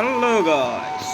Halo guys.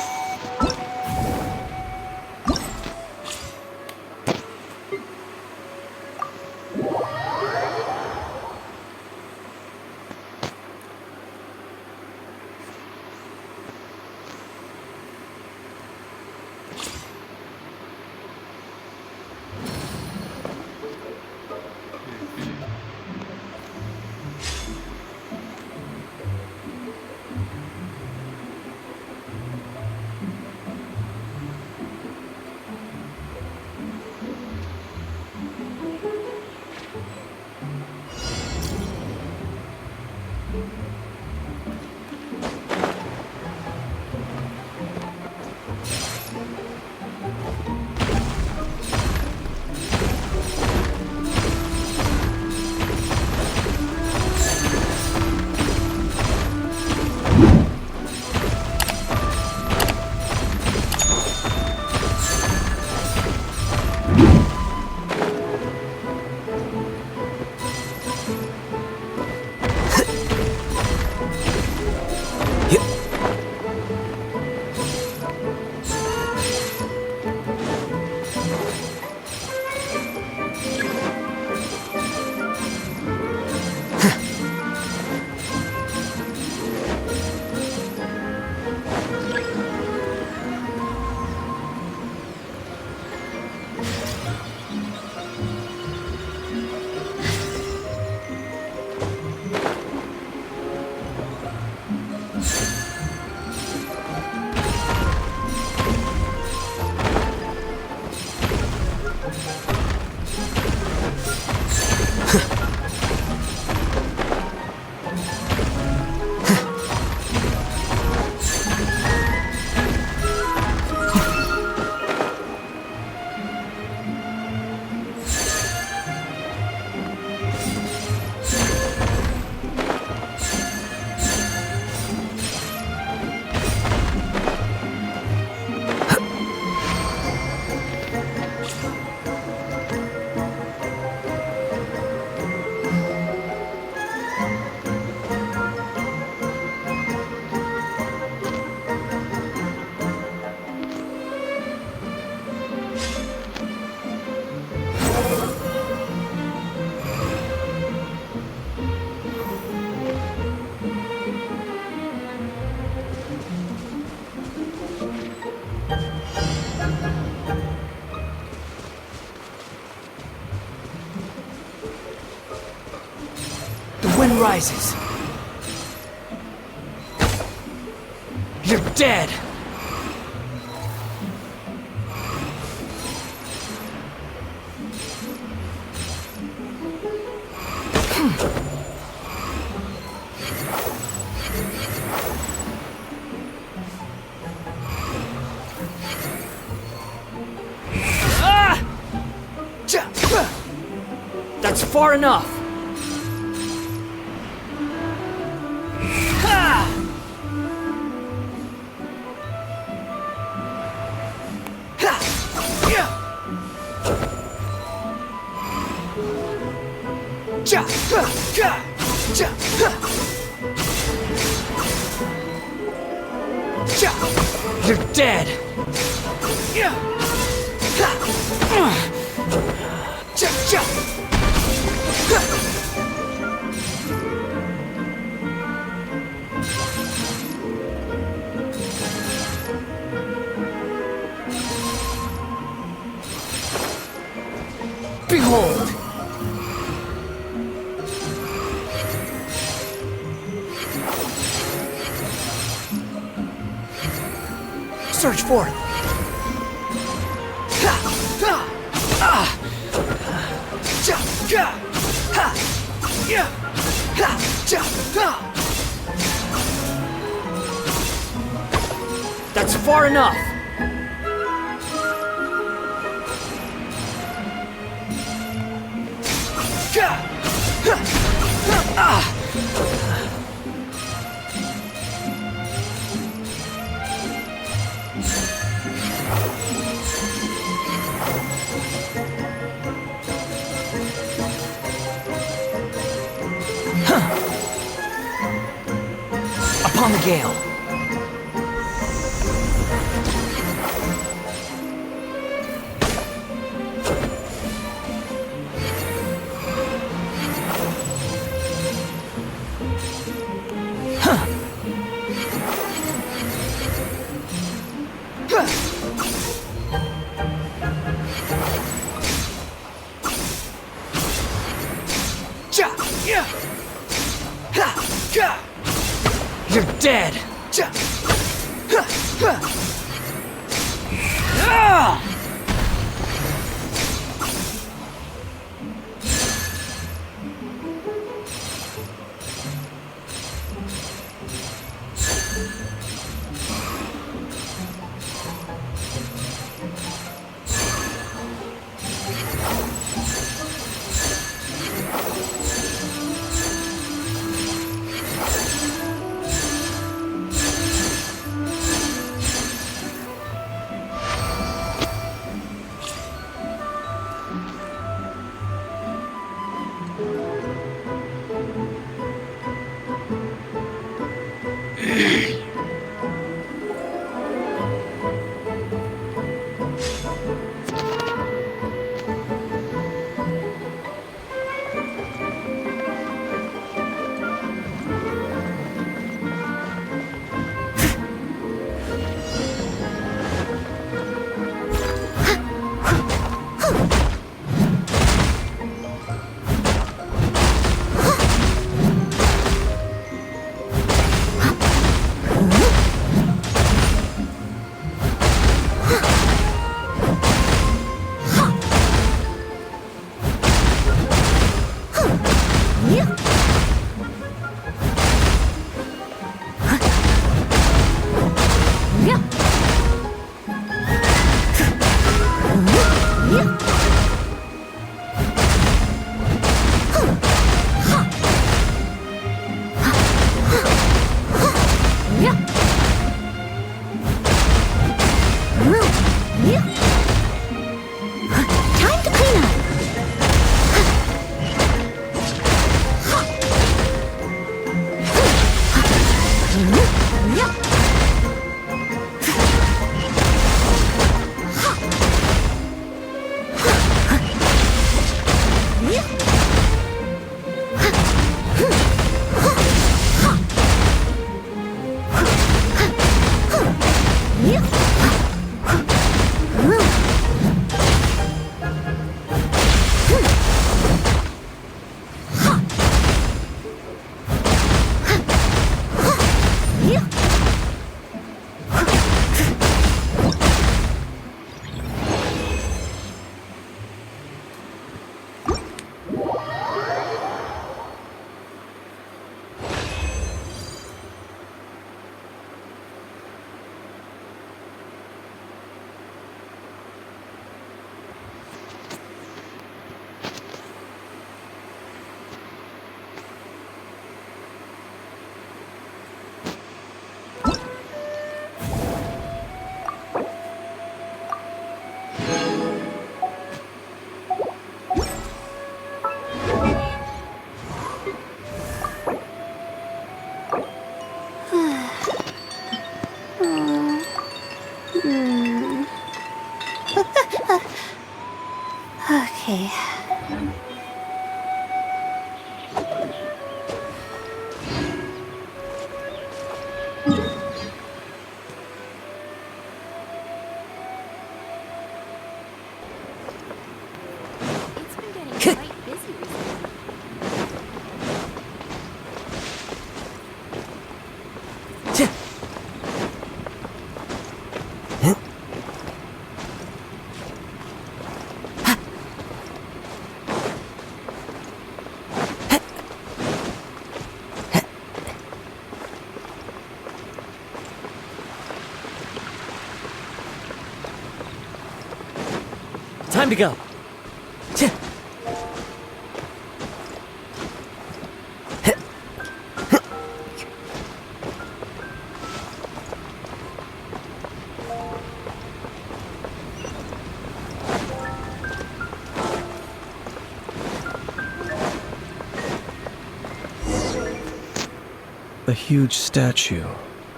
Wind rises. You're dead! Ah! That's far enough! You're dead! Behold! Search for it! That's far enough! Upon the gale. You're dead! Okay. It's been getting quite busy recently. Time to go. A huge statue,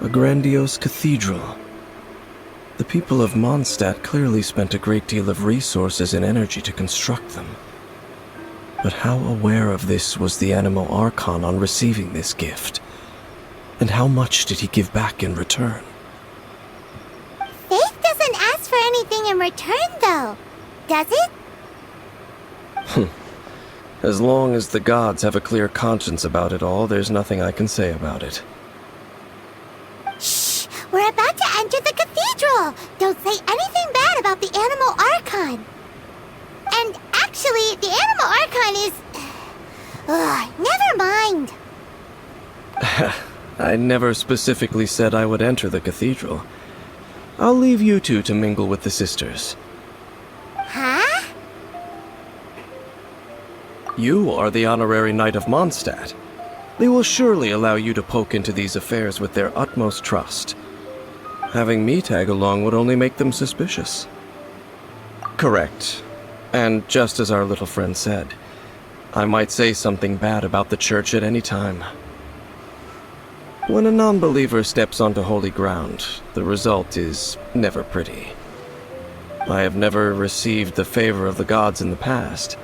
a grandiose cathedral. The people of Mondstadt clearly spent a great deal of resources and energy to construct them. But how aware of this was the Animo Archon on receiving this gift? And how much did he give back in return? Faith in return, though, does it? As long as the gods have a clear conscience about it all, there's nothing I can say about it. Shh! We're about to enter the cathedral! Don't say anything bad about the animal archon! And actually, the animal archon is... never mind! I never specifically said I would enter the cathedral. I'll leave you two to mingle with the sisters. Huh? You are the honorary Knight of Mondstadt. They will surely allow you to poke into these affairs with their utmost trust. Having me tag along would only make them suspicious. Correct. And just as our little friend said, I might say something bad about the church at any time. When a non-believer steps onto holy ground, the result is never pretty. I have never received the favor of the gods in the past.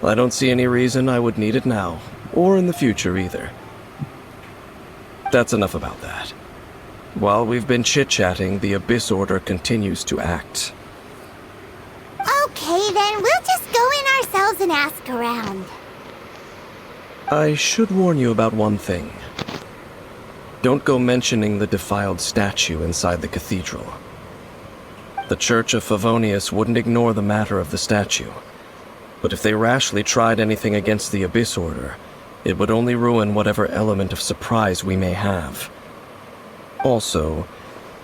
I don't see any reason I would need it now, or in the future either. That's enough about that. While we've been chit-chatting, the Abyss Order continues to act. Okay, then we'll just go in ourselves and ask around. I should warn you about one thing. Don't go mentioning the defiled statue inside the cathedral. The Church of Favonius wouldn't ignore the matter of the statue. But if they rashly tried anything against the Abyss Order, it would only ruin whatever element of surprise we may have. Also,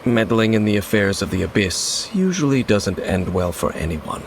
meddling in the affairs of the Abyss usually doesn't end well for anyone.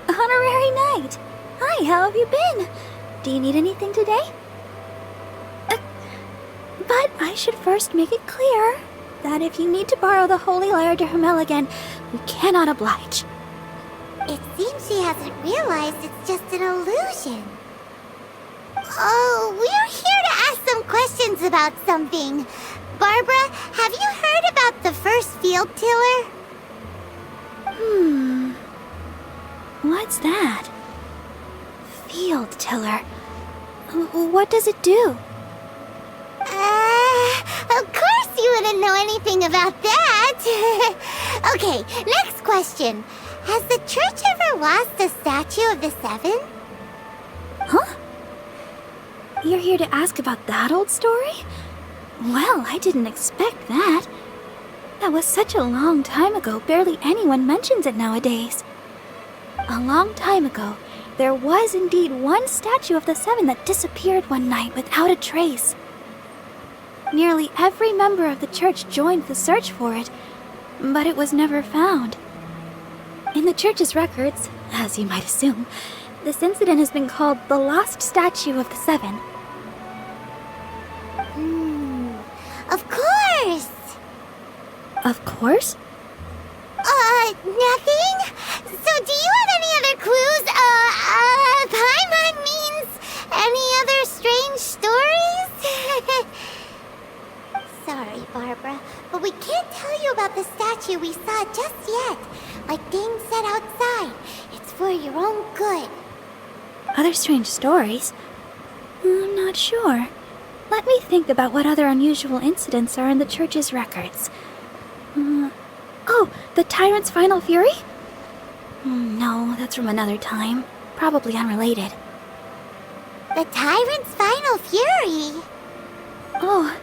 Honorary Knight! Hi, how have you been? Do you need anything today? But I should first make it clear that if you need to borrow the Holy Lyre to Hermel again, we cannot oblige. It seems she hasn't realized it's just an illusion. Oh, we're here to ask some questions about something. Barbara, have you heard about the first field tiller? What's that? Field tiller. What does it do? Of course you wouldn't know anything about that. Okay, next question. Has the church ever lost a statue of the Seven? Huh? You're here to ask about that old story? Well, I didn't expect that. That was such a long time ago, barely anyone mentions it nowadays. A long time ago, there was indeed one statue of the Seven that disappeared one night without a trace. Nearly every member of the church joined the search for it, but it was never found. In the church's records, as you might assume, this incident has been called the Lost Statue of the Seven. Of course! Of course? Nothing? So do you have any other clues? Paimon means any other strange stories? Sorry, Barbara, but we can't tell you about the statue we saw just yet. Like Dane said outside, it's for your own good. Other strange stories? I'm not sure. Let me think about what other unusual incidents are in the church's records. Oh, the Tyrant's Final Fury? No, that's from another time. Probably unrelated. The Tyrant's Final Fury? Oh,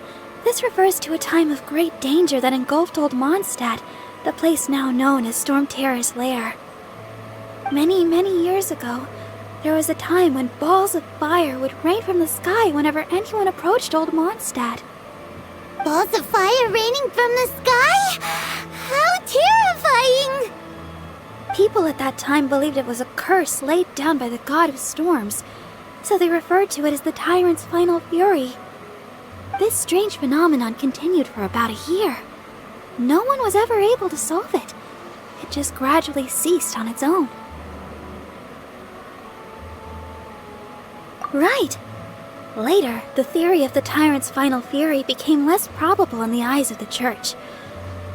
this refers to a time of great danger that engulfed old Mondstadt, the place now known as Storm Terror's lair. Many, many years ago, there was a time when balls of fire would rain from the sky whenever anyone approached old Mondstadt. Balls of fire raining from the sky? How terrifying! People people at that time believed it was a curse laid down by the god of storms, so they referred to it as the tyrant's final fury. This strange phenomenon continued for about a year. No one was ever able to solve it. It just gradually ceased on its own. Right. Later, the theory of the tyrant's final fury became less probable in the eyes of the church.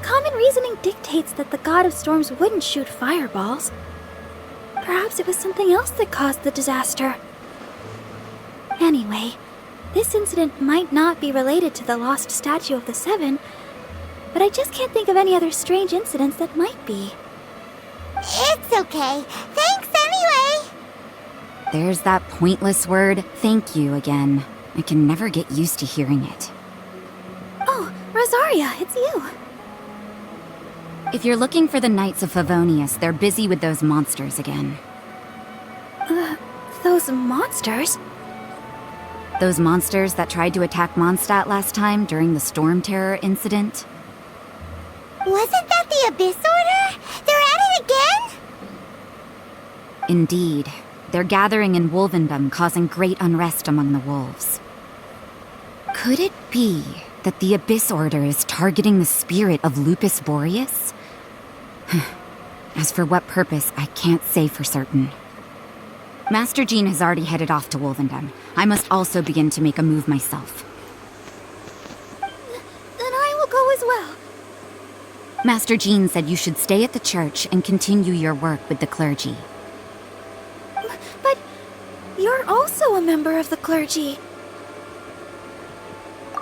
Common reasoning dictates that the god of storms wouldn't shoot fireballs. Perhaps it was something else that caused the disaster. Anyway, this incident might not be related to the lost statue of the Seven, but I just can't think of any other strange incidents that might be. It's okay. Thanks anyway. There's that pointless word, thank you, again. I can never get used to hearing it. Oh, Rosaria, it's you. If you're looking for the Knights of Favonius, they're busy with those monsters again. Those monsters? Those monsters that tried to attack Mondstadt last time during the Storm Terror incident? Wasn't that the Abyss Order? They're at it again? Indeed. They're gathering in Wolvendom, causing great unrest among the wolves. Could it be that the Abyss Order is targeting the spirit of Lupus Boreas? As for what purpose, I can't say for certain. Master Jean has already headed off to Wolvendom. I must also begin to make a move myself. Then I will go as well. Master Jean said you should stay at the church and continue your work with the clergy. But you're also a member of the clergy.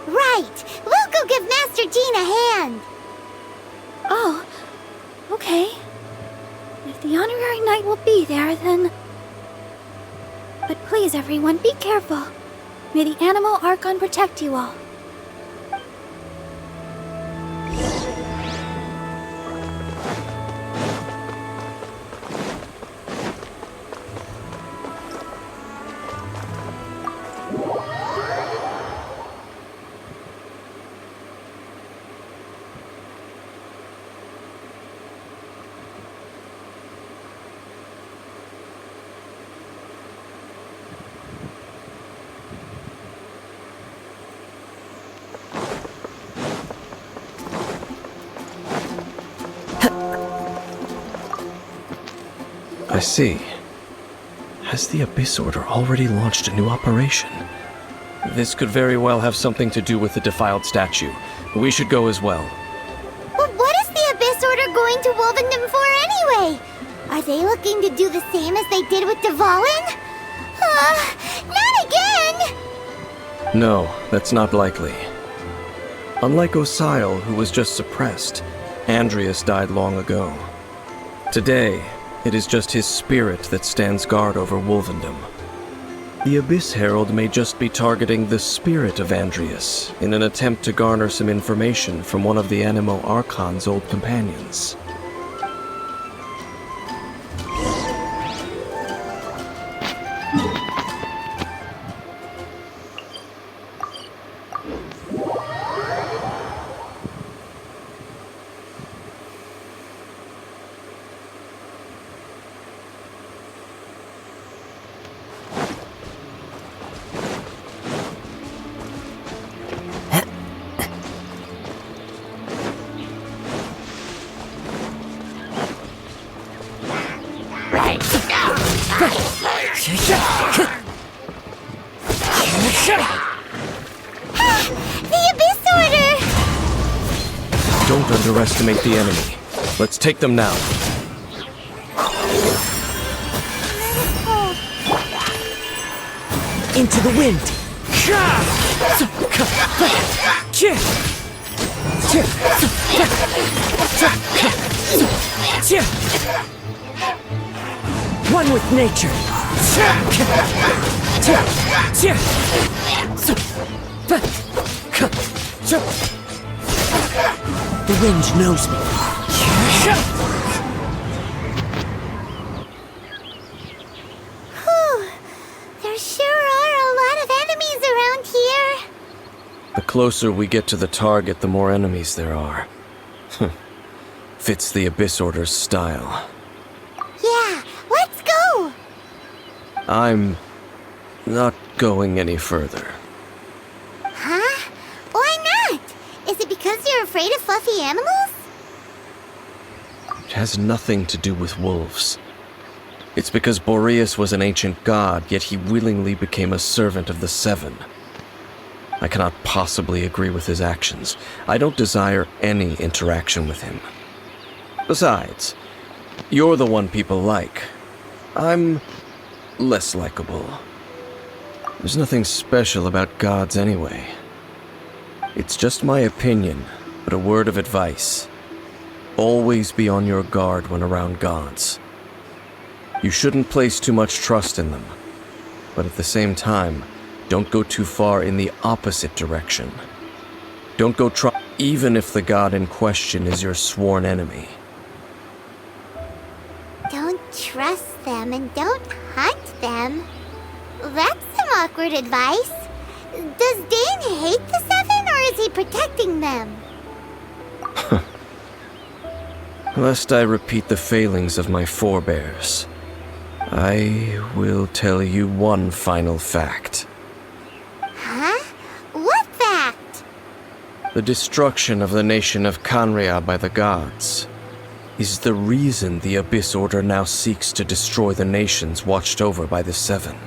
Right. We'll go give Master Jean a hand. Oh, okay. If the honorary knight will be there, then... But please, everyone, be careful. May the Animal Archon protect you all. I see. Has the Abyss Order already launched a new operation? This could very well have something to do with the defiled statue. We should go as well. But what is the Abyss Order going to Wolvendom for anyway? Are they looking to do the same as they did with Dvalin? Not again! No, that's not likely. Unlike Osial, who was just suppressed, Andreas died long ago. Today, it is just his spirit that stands guard over Wolvendom. The Abyss Herald may just be targeting the spirit of Andreas in an attempt to garner some information from one of the Animo Archon's old companions. The Abyss Order! Don't underestimate the enemy. Let's take them now. Into the wind. One with nature. The wind knows me. Whew. There sure are a lot of enemies around here. The closer we get to the target, the more enemies there are. Fits the Abyss Order's style. I'm not going any further. Huh? Why not? Is it because you're afraid of fluffy animals? It has nothing to do with wolves. It's because Boreas was an ancient god, yet he willingly became a servant of the Seven. I cannot possibly agree with his actions. I don't desire any interaction with him. Besides, you're the one people like. I'm less likable. There's nothing special about gods anyway. It's just my opinion, but a word of advice. Always be on your guard when around gods. You shouldn't place too much trust in them, but at the same time, don't go too far in the opposite direction. Don't go even if the god in question is your sworn enemy. Don't trust them and don't hunt them. That's some awkward advice. Does Dane hate the Seven, or is he protecting them? Lest I repeat the failings of my forebears, I will tell you one final fact. Huh? What fact? The destruction of the nation of Canria by the gods is the reason the Abyss Order now seeks to destroy the nations watched over by the Seven.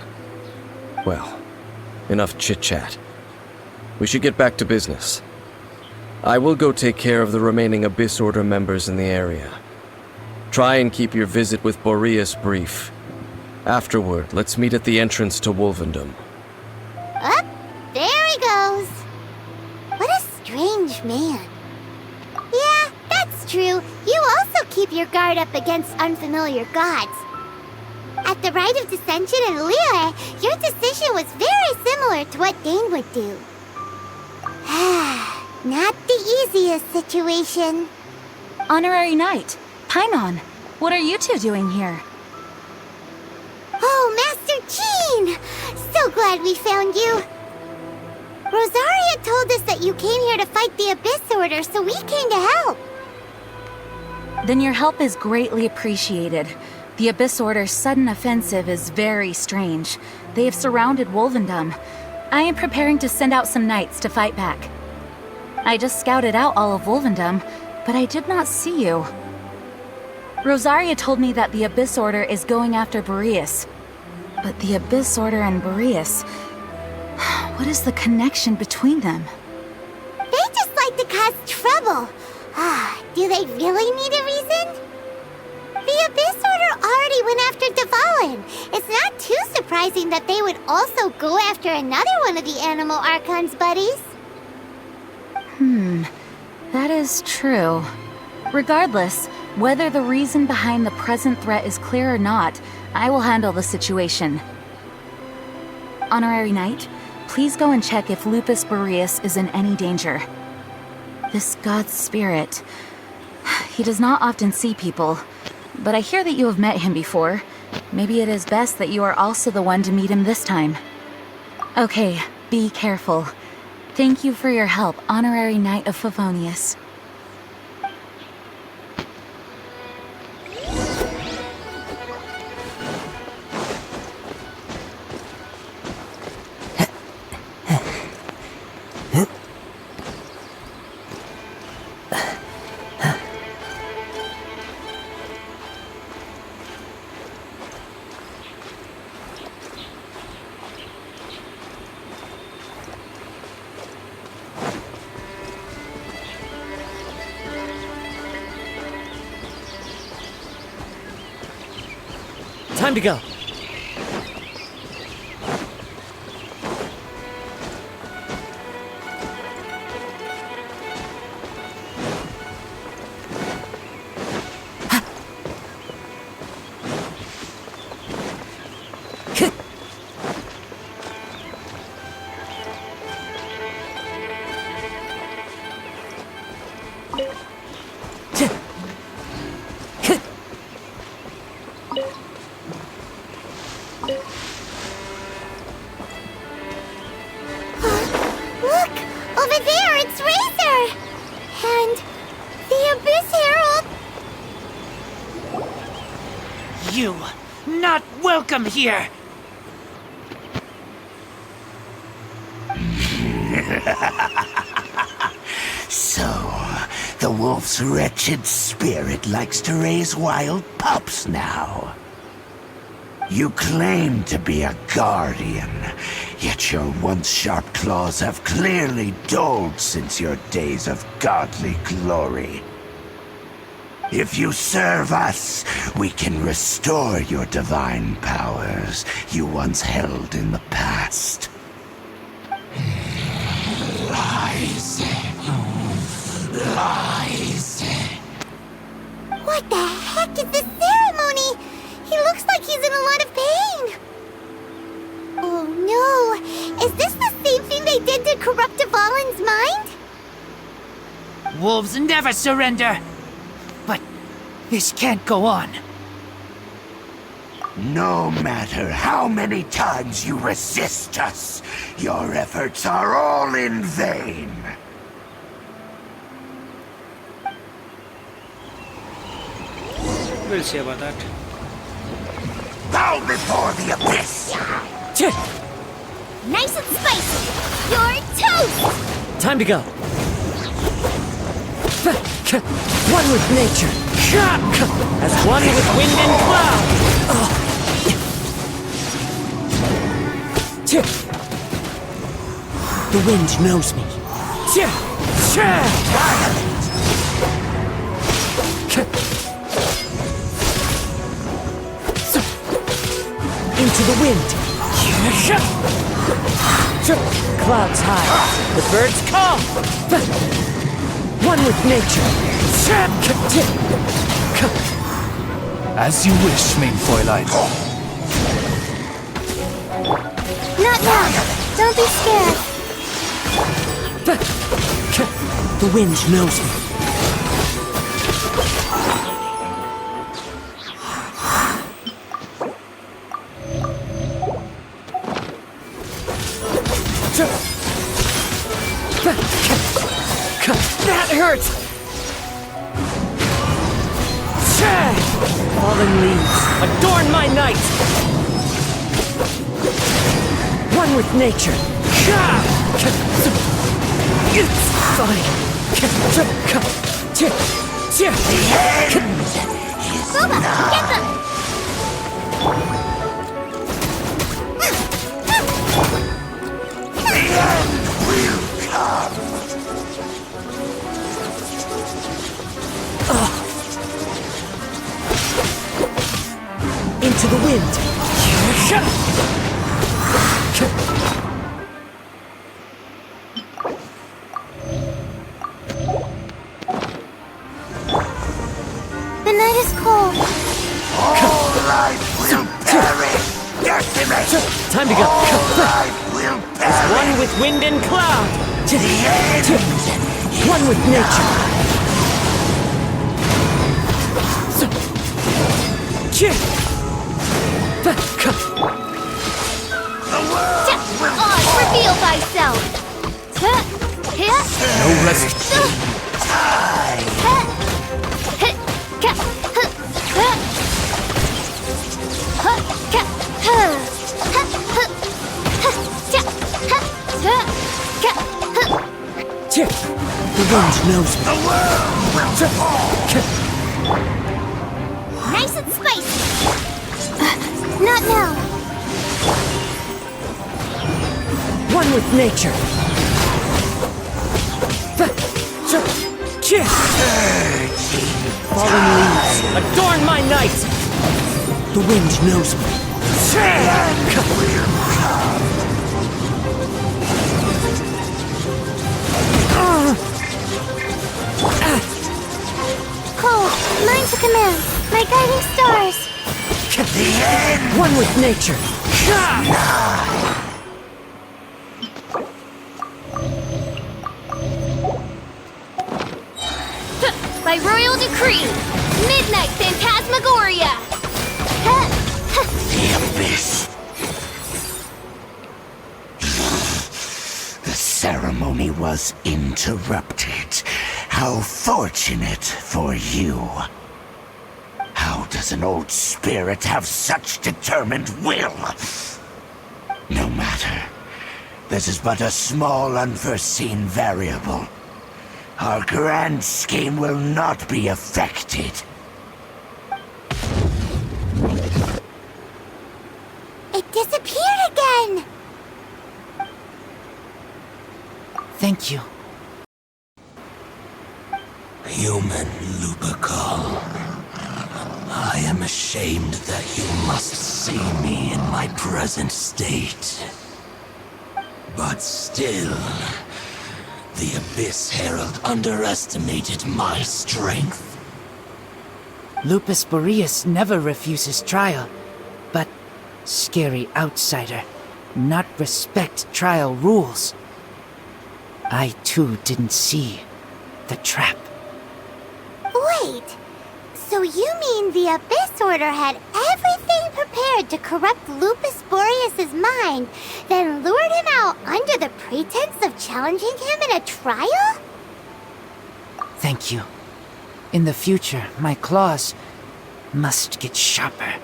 Well, enough chit-chat. We should get back to business. I will go take care of the remaining Abyss Order members in the area. Try and keep your visit with Boreas brief. Afterward, let's meet at the entrance to Wolvendom. Up, there he goes. What a strange man. Yeah, that's true. You also keep your guard up against unfamiliar gods. At the Rite of Dissension in Liyue, your decision was very similar to what Dane would do. Not the easiest situation. Honorary Knight, Paimon, what are you two doing here? Oh, Master Jean! So glad we found you. Rosaria told us that you came here to fight the Abyss Order, so we came to help. Then your help is greatly appreciated. The Abyss Order's sudden offensive is very strange. They have surrounded Wolvendom. I am preparing to send out some knights to fight back. I just scouted out all of Wolvendom, but I did not see you. Rosaria told me that the Abyss Order is going after Boreas. But the Abyss Order and Boreas... what is the connection between them? They just like to cause trouble. Do they really need a reason? The Abyss Order already went after Dvalin. It's not too surprising that they would also go after another one of the Animal Archon's buddies. That is true. Regardless, whether the reason behind the present threat is clear or not, I will handle the situation. Honorary Knight, please go and check if Lupus Boreas is in any danger. This god's spirit... he does not often see people, but I hear that you have met him before. Maybe it is best that you are also the one to meet him this time. Okay, be careful. Thank you for your help, Honorary Knight of Favonius. Time to go. Look! Over there, it's Razor! And the Abyss Herald! You, not welcome here! So, the wolf's wretched spirit likes to raise wild pups now. You claim to be a guardian, yet your once sharp claws have clearly dulled since your days of godly glory. If you serve us, we can restore your divine powers you once held in the past. Lies. Lies. What the heck is this ceremony? He looks like he's in a lot of pain. Oh no! Is this the same thing they did to corrupt Dvalin's mind? Wolves never surrender! But this can't go on. No matter how many times you resist us, your efforts are all in vain. We'll see about that. Bow before the abyss! Nice and spicy! You're toast! Time to go. One with nature. As one with wind and cloud. The wind knows me. Into the wind. Clouds high. The birds call. One with nature. As you wish, main Fräulein. Not now! Don't be scared! The wind knows me. That hurts! Fallen leaves, adorn my night! One with nature. It's fine. Boba, get them! The end will come. Into the wind. The night is cold. All life will perish. Decimate. Time to go. All life will perish. One with wind and cloud. The end. One with nature. Oz, reveal thyself! No rest. The wind knows me. The world will fall. Nice and spicy! Not now! One with nature. Fallen leaves, adorn my night. The wind knows me. Cold, mine to command. My guiding stars. The end. One with nature. By royal decree, Midnight Phantasmagoria! The abyss. The ceremony was interrupted. How fortunate for you. How does an old spirit have such determined will? No matter. This is but a small unforeseen variable. Our grand scheme will not be affected. It disappeared again! Thank you. Human Lupercal, I am ashamed that you must see me in my present state. But still, the Abyss Herald underestimated my strength. Lupus Boreas never refuses trial, but scary outsider, not respect trial rules. I too didn't see the trap. Wait, so you mean the Abyss Order had everything prepared to corrupt Lupus Boreas' mind, then lured him out under the pretense of challenging him in a trial? Thank you. In the future, my claws must get sharper.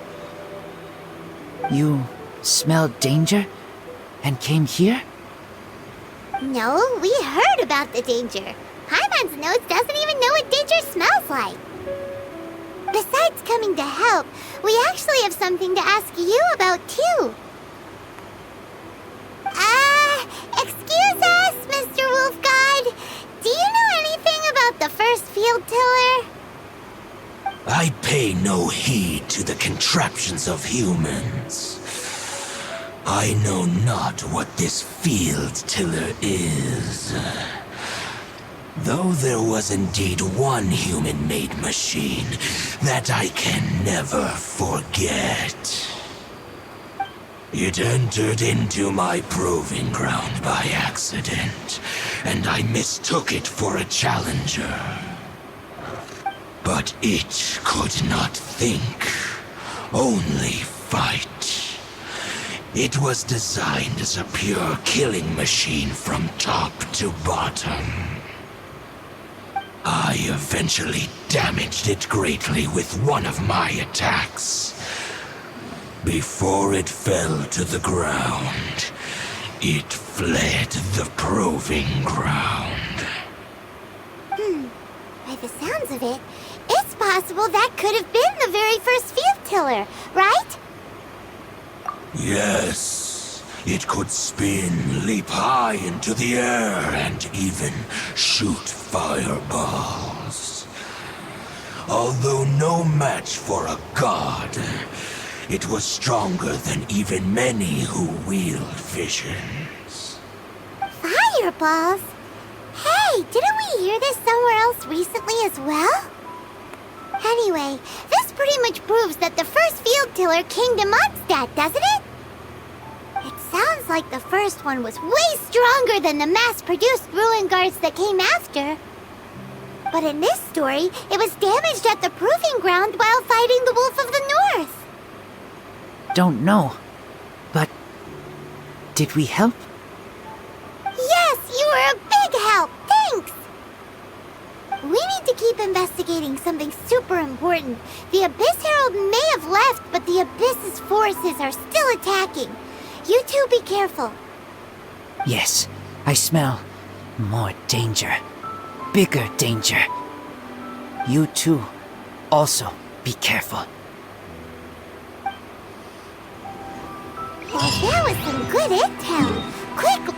You smelled danger and came here? No, we heard about the danger. Paimon's nose doesn't even know what danger smells like. Besides coming to help, we actually have something to ask you about too. Excuse us, Mr. Wolf God. Do you know anything about the first field tiller? I pay no heed to the contraptions of humans. I know not what this field tiller is. Though there was indeed one human-made machine that I can never forget. It entered into my proving ground by accident, and I mistook it for a challenger. But it could not think, only fight. It was designed as a pure killing machine from top to bottom. I eventually damaged it greatly with one of my attacks. Before it fell to the ground, it fled the proving ground. By the sounds of it, it's possible that could have been the very first field tiller, right? Yes, it could spin, leap high into the air, and even shoot fireballs. Although no match for a god, it was stronger than even many who wield visions. Fireballs? Hey, didn't we hear this somewhere else recently as well? Anyway, this pretty much proves that the first field tiller came to Mondstadt, doesn't it? It sounds like the first one was way stronger than the mass-produced ruin guards that came after. But in this story, it was damaged at the proving ground while fighting the Wolf of the North. Don't know, but did we help? Yes, you were a big help. Thanks. We need to keep investigating something super important. The Abyss Herald may have left, but the Abyss's forces are still attacking. You two be careful. Yes, I smell more danger. Bigger danger. You too, also be careful. Well, that was some good intel. Quick!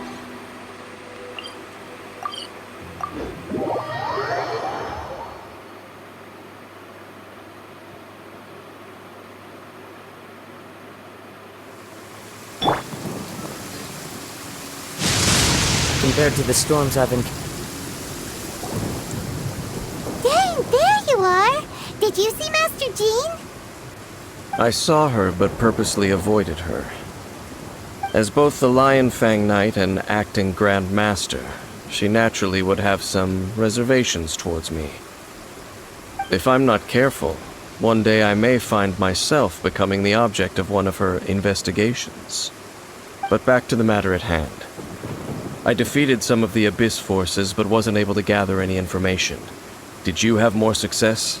Compared to the storms I've been... Dang, there you are! Did you see Master Jean? I saw her, but purposely avoided her. As both the Lion Fang Knight and acting Grand Master, she naturally would have some reservations towards me. If I'm not careful, one day I may find myself becoming the object of one of her investigations. But back to the matter at hand. I defeated some of the Abyss forces, but wasn't able to gather any information. Did you have more success?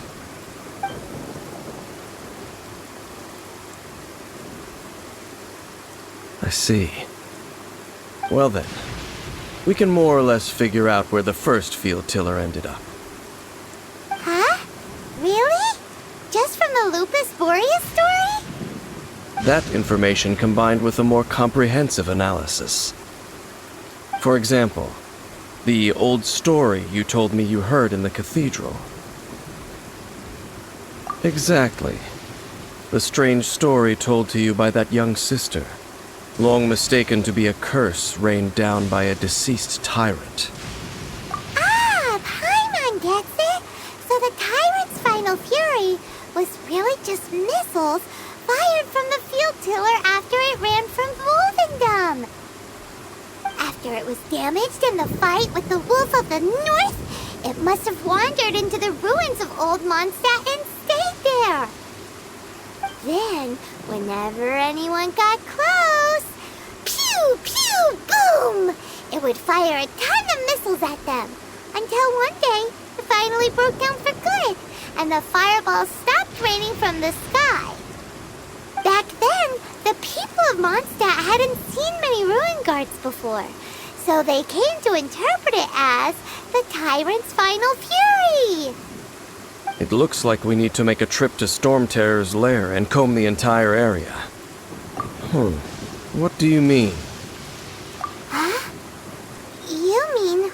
I see. Well then, we can more or less figure out where the first field tiller ended up. Huh? Really? Just from the Lupus Boreas story? That information combined with a more comprehensive analysis. For example, the old story you told me you heard in the cathedral. Exactly. The strange story told to you by that young sister, long mistaken to be a curse rained down by a deceased tyrant. Ah, Paimon gets it! So the tyrant's final fury was really just missiles fired from the field tiller after it ran from Wolvendom. After it was damaged in the fight with the Wolf of the North, it must have wandered into the ruins of Old Mondstadt and stayed there. Then, whenever anyone got close, pew, pew, boom! It would fire a ton of missiles at them, until one day it finally broke down for good, and the fireballs stopped raining from the sky. Back then, the people of Mondstadt hadn't seen many ruin guards before, so they came to interpret it as the tyrant's final fury. It looks like we need to make a trip to Storm Terror's lair and comb the entire area. What do you mean? Huh? You mean...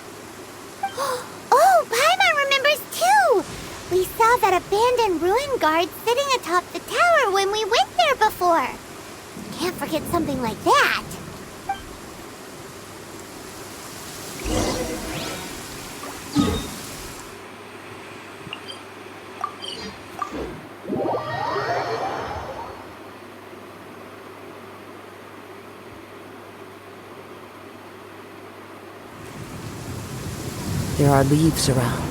Oh, Paimon remembers too! We saw that abandoned ruin guard sitting atop the tower when we went there before. Can't forget something like that. There are leaves around,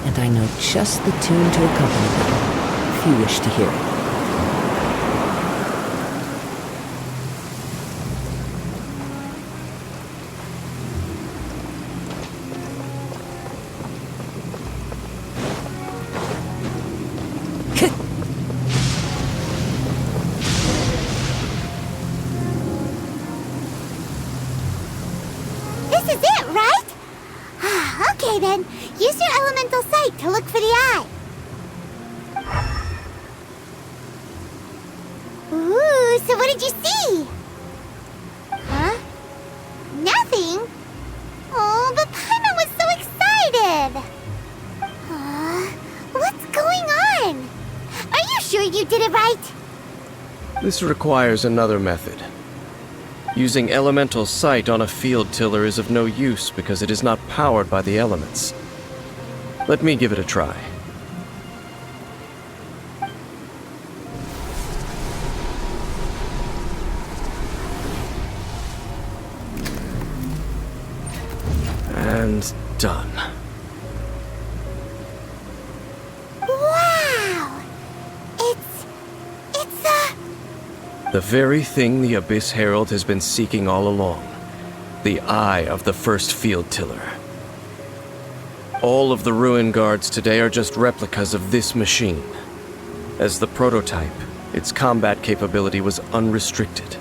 and I know just the tune to accompany them, if you wish to hear it. This is it, right? Okay then, use your elemental sight to look for the eye. Ooh, so what did you see? Huh? Nothing? Oh, but Paimon was so excited. What's going on? Are you sure you did it right? This requires another method. Using elemental sight on a field tiller is of no use because it is not powered by the elements. Let me give it a try. And done. Wow! It's The very thing the Abyss Herald has been seeking all along. The eye of the first field tiller. All of the ruin guards today are just replicas of this machine. As the prototype, its combat capability was unrestricted.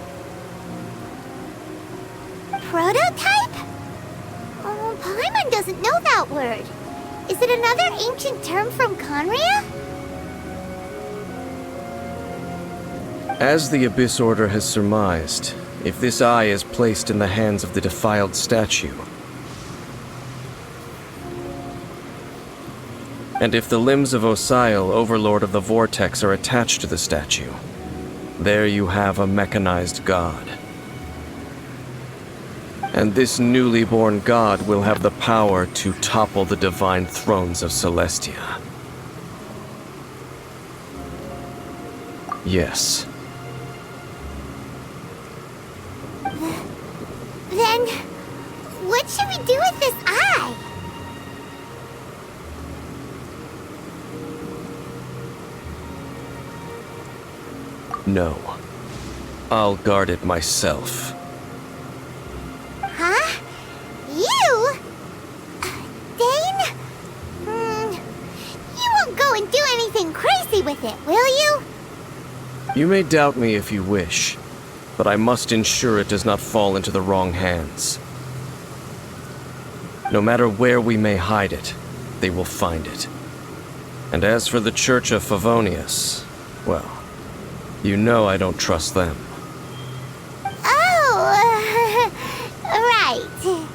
prototype? Oh, Paimon doesn't know that word. Is it another ancient term from Conria? As the Abyss Order has surmised, if this eye is placed in the hands of the defiled statue, and if the limbs of Osial, Overlord of the Vortex, are attached to the statue, there you have a mechanized god. And this newly born god will have the power to topple the divine thrones of Celestia. Yes. Then, what should we do with this eye? No. I'll guard it myself. Huh? You? Dane? You won't go and do anything crazy with it, will you? You may doubt me if you wish, but I must ensure it does not fall into the wrong hands. No matter where we may hide it, they will find it. And as for the Church of Favonius, well, you know I don't trust them. Oh, right.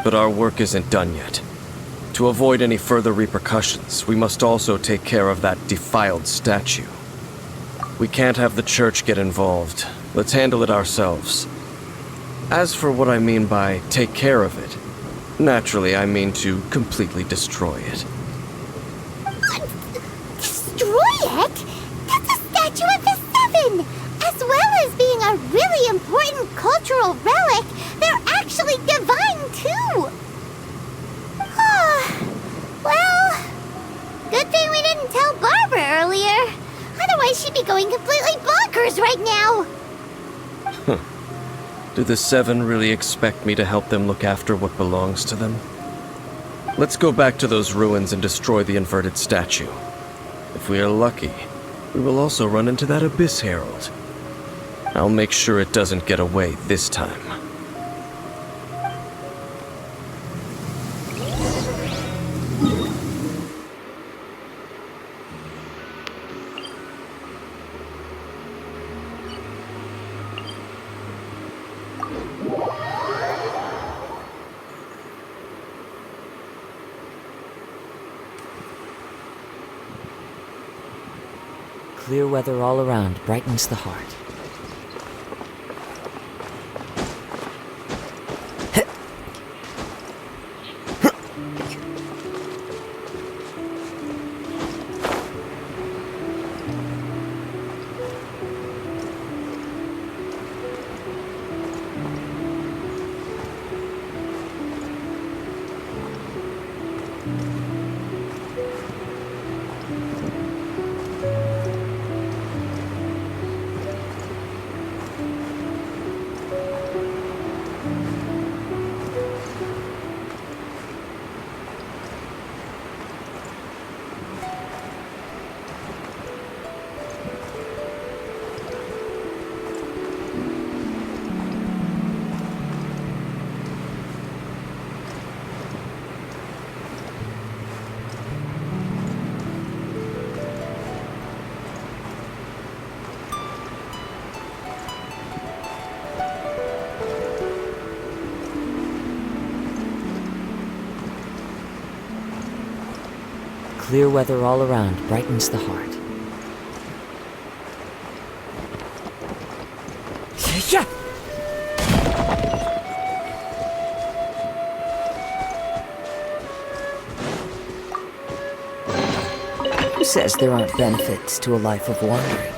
But our work isn't done yet. To avoid any further repercussions, we must also take care of that defiled statue. We can't have the church get involved. Let's handle it ourselves. As for what I mean by take care of it, naturally I mean to completely destroy it. Destroy it? That's a statue of the Seven! As well as being a really important cultural relic, they're actually divine too! Well, good thing we didn't tell Barbara earlier. Otherwise she'd be going completely bonkers right now! Do the Seven really expect me to help them look after what belongs to them? Let's go back to those ruins and destroy the inverted statue. If we are lucky, we will also run into that Abyss Herald. I'll make sure it doesn't get away this time. Clear weather all around brightens the heart. Clear weather all around brightens the heart. Yeah! Who says there aren't benefits to a life of wandering?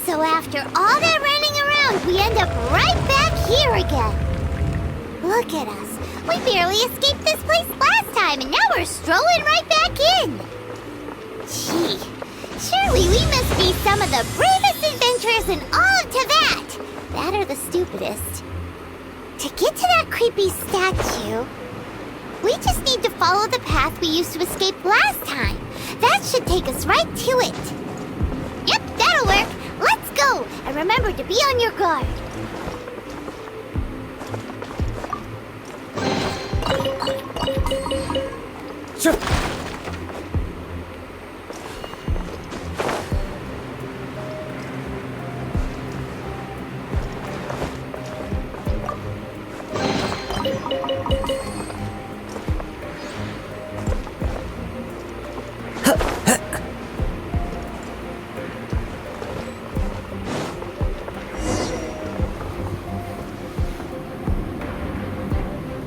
So after all that running around, we end up right back here again. Look at us. We barely escaped this place last time, and now we're strolling right back in. Gee, surely we must be some of the bravest adventurers in all of Teyvat. That or the stupidest. To get to that creepy statue, we just need to follow the path we used to escape last time. That should take us right to it. Yep, that'll work. Let's go! And remember to be on your guard. Sure.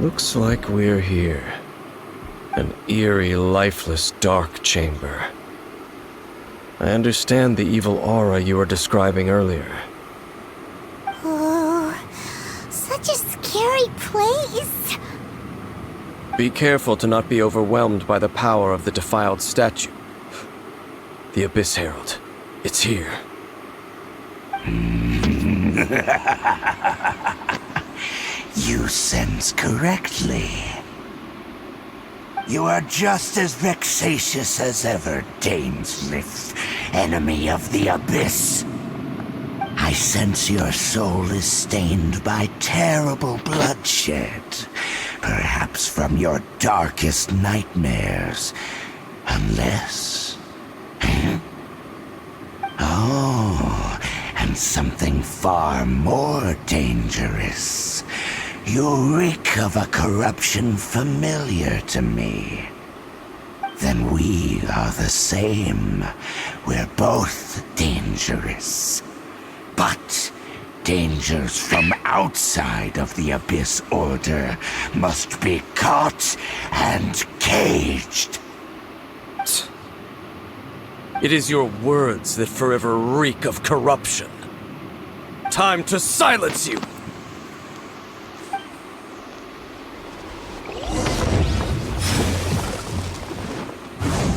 Looks like we're here. An eerie, lifeless, dark chamber. I understand the evil aura you were describing earlier. Oh, such a scary Be careful to not be overwhelmed by the power of the defiled statue. The Abyss Herald. It's here. You sense correctly. You are just as vexatious as ever, Dainsmith, enemy of the Abyss. I sense your soul is stained by terrible bloodshed, perhaps from your darkest nightmares, unless... Oh, and something far more dangerous. You reek of a corruption familiar to me. Then we are the same. We're both dangerous. But dangers from outside of the Abyss Order must be caught and caged. It is your words that forever reek of corruption. Time to silence you!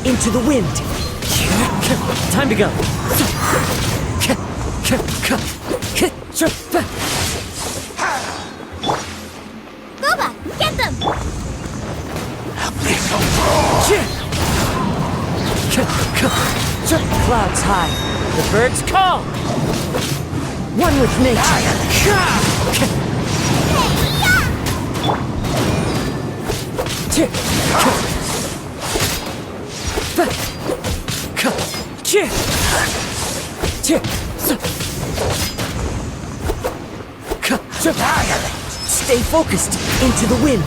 Into the wind! Time to go! Boba, get them! Clouds high, the birds call! One with Stay focused! Into the wind!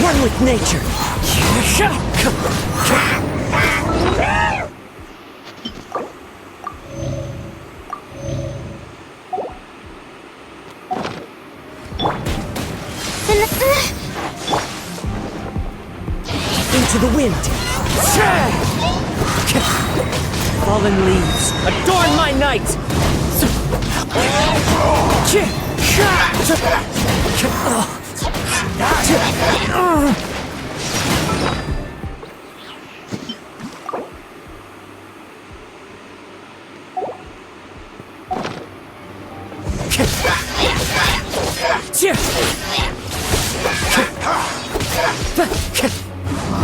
One with nature! Into the wind! Fallen leaves, adorn my night!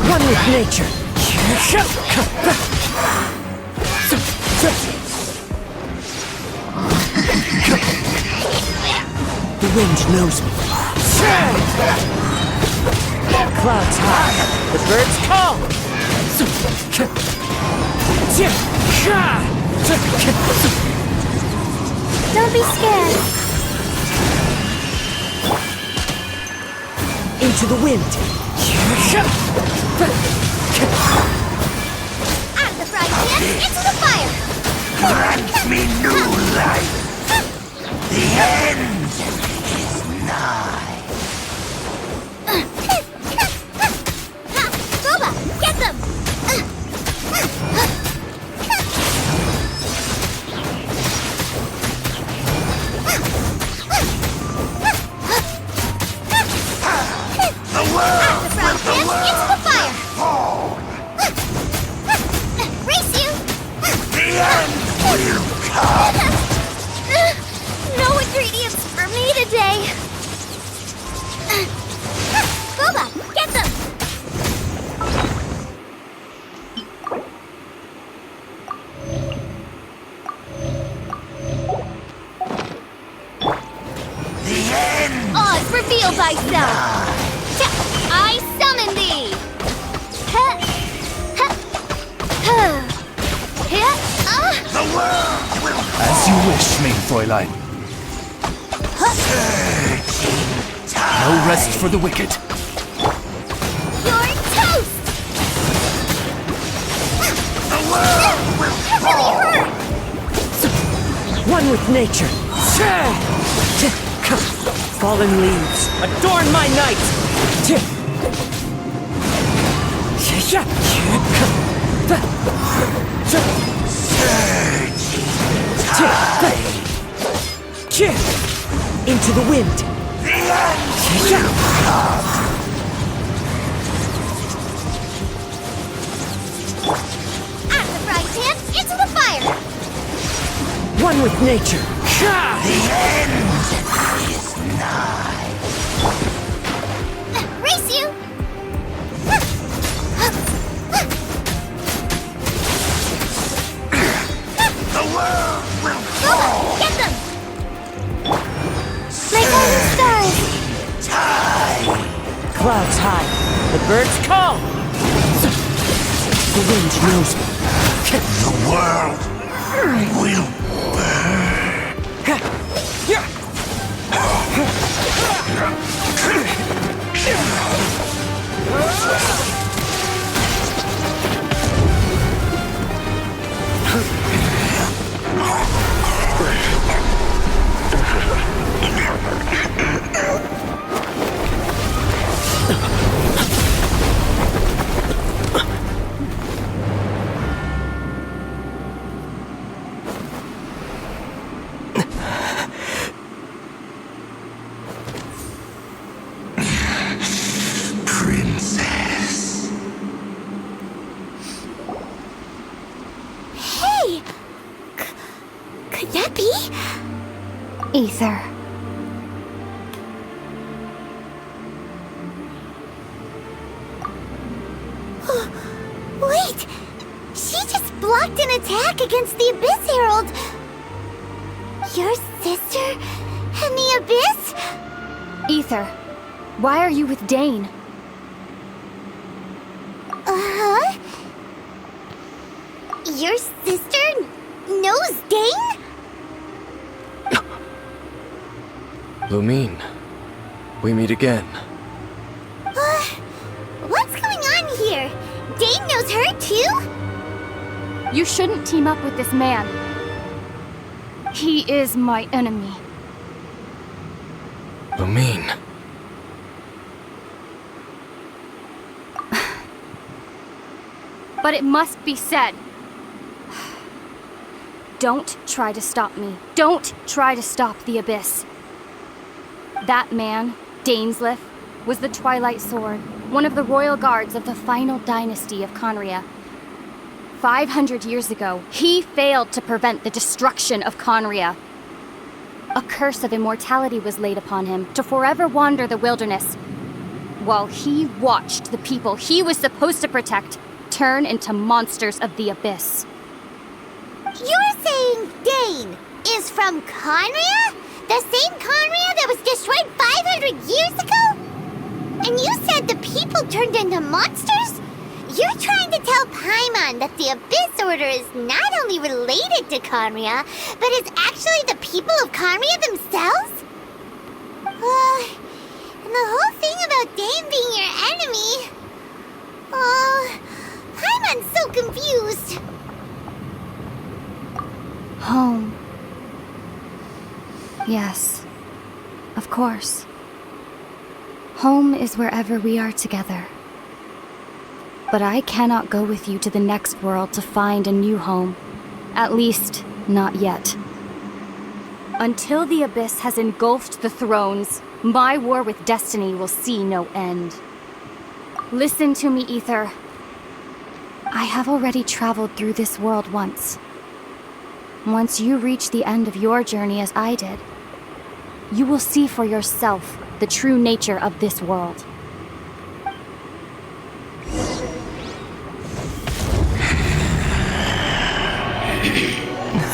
One with nature! The wind knows me. Clouds high, the birds call. Don't be scared. Into the wind. Out of the frying pan, into the fire! Grant me new life. The end is nigh. Boba, get them! The world Out of the frying pan, into the fire! fall. Race you! The end will come. No ingredients for me today! Boba, get them! The end. Oz, reveal thyself! I summon thee! The world will As you wish, main Fräulein. No rest for the wicked. You're toast! The world will That really hurt! One with nature. fallen leaves, adorn my night! Into the wind! Out of the frying pan, into the fire! One with nature! The end is nigh. Race you! The world will Go! Get them! My golden stars! Clouds high, the birds call! The wind knows me. The world will Princess. Hey! Could that be? Ether. Wait! She just blocked an attack against the Abyss Herald! Your sister and the Abyss? Ether, why are you with Dane? Uh-huh? Your sister knows Dane? Lumine, we meet again. What's going on here? Dane knows her too? You shouldn't team up with this man. He is my enemy. Lumine. But it must be said. Don't try to stop me. Don't try to stop the Abyss. That man, Dainsleif, was the Twilight Sword, one of the royal guards of the final dynasty of Conria. 500 years ago, he failed to prevent the destruction of Conria. A curse of immortality was laid upon him to forever wander the wilderness, while he watched the people he was supposed to protect turn into monsters of the Abyss. You're saying Dane is from Conria? The same Conria that was destroyed 500 years ago? And you said the people turned into monsters? You're trying to tell Paimon that the Abyss Order is not only related to Conria, but is actually the people of Conria themselves? And the whole thing about Dane being your enemy... Paimon's so confused. Home. Yes, of course. Home is wherever we are together. But I cannot go with you to the next world to find a new home. At least, not yet. Until the Abyss has engulfed the thrones, my war with destiny will see no end. Listen to me, Ether. I have already traveled through this world once. Once you reach the end of your journey as I did, you will see for yourself the true nature of this world.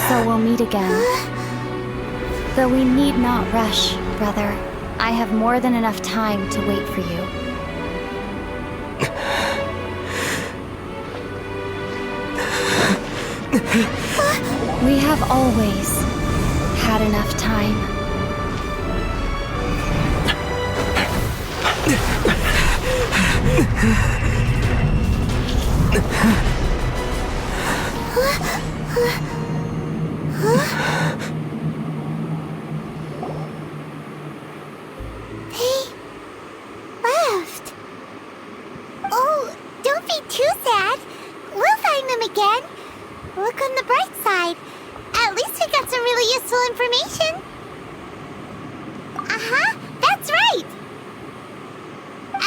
So we'll meet again. Though we need not rush, brother. I have more than enough time to wait for you. We have always had enough time. again. Look on the bright side. At least we got some really useful information. Uh-huh, that's right.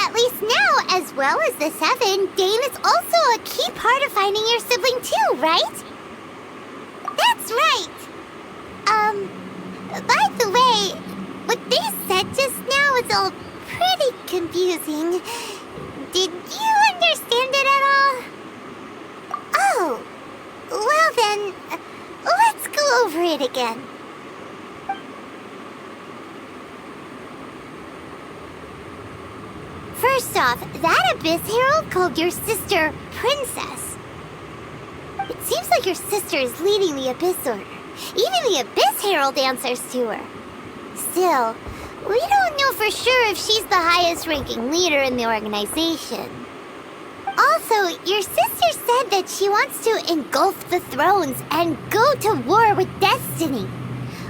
At least now, as well as the 7, Dane is also a key part of finding your sibling too, right? That's right. By the way, what they said just now is all pretty confusing. Did you understand it at all? Oh, well then, let's go over it again. First off, that Abyss Herald called your sister Princess. It seems like your sister is leading the Abyss Order. Even the Abyss Herald answers to her. Still, we don't know for sure if she's the highest ranking leader in the organization. Also, your sister said that she wants to engulf the thrones and go to war with Destiny.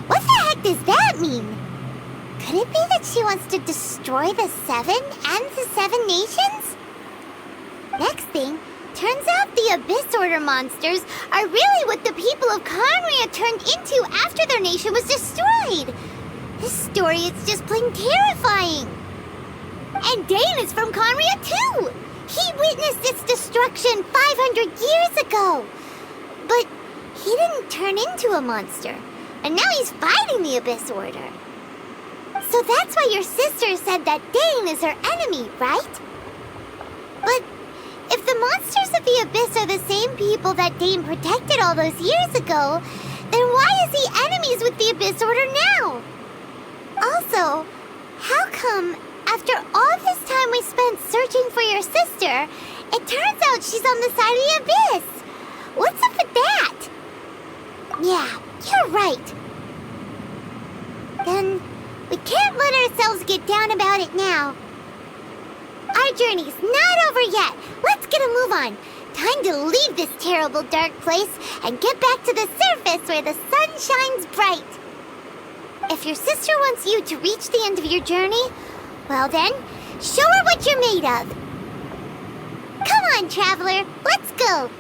What the heck does that mean? Could it be that she wants to destroy the 7 and the 7 nations? Next thing, turns out the Abyss Order monsters are really what the people of Conria turned into after their nation was destroyed. This story is just plain terrifying. And Dane is from Conria too. He witnessed its destruction 500 years ago. But he didn't turn into a monster. And now he's fighting the Abyss Order. So that's why your sister said that Dane is her enemy, right? But if the monsters of the Abyss are the same people that Dane protected all those years ago, then why is he enemies with the Abyss Order now? Also, how come, after all this time we spent searching for your sister, it turns out she's on the side of the Abyss? What's up with that? Yeah, you're right. Then we can't let ourselves get down about it now. Our journey's not over yet. Let's get a move on. Time to leave this terrible dark place and get back to the surface where the sun shines bright. If your sister wants you to reach the end of your journey, well then, show her what you're made of. Come on, traveler, let's go.